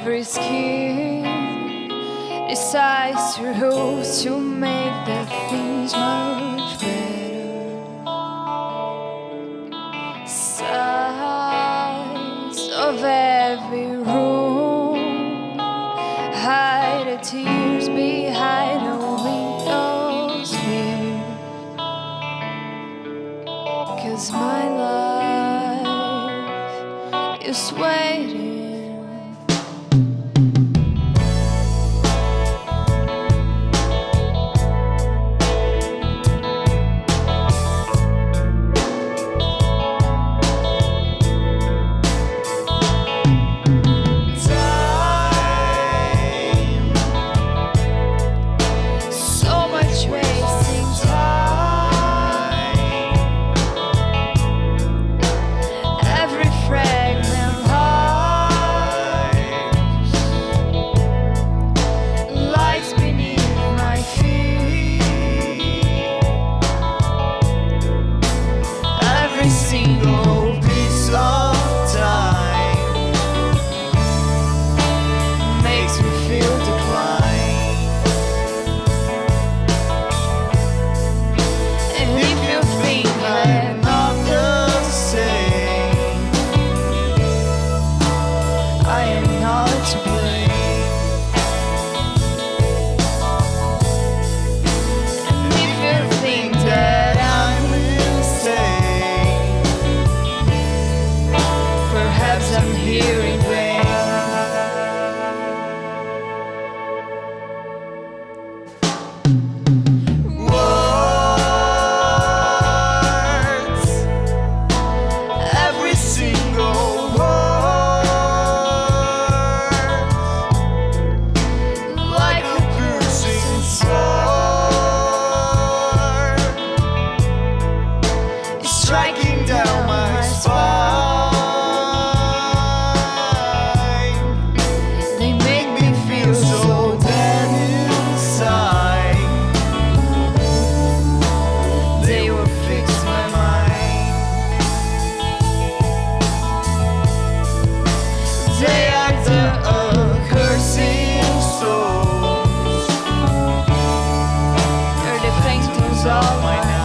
every skin decides to hold to make the things much better. Sides of every room hide the tears behind the windows here, 'cause my life is waiting. Every single piece of time makes me feel decline. And if you think I'm not the same, I am not to blame. And if you think that I'm I'm here in vain. Words, every single word, like a piercing sword, is striking down my spine. They are the accursing souls, they're the phantoms of my night.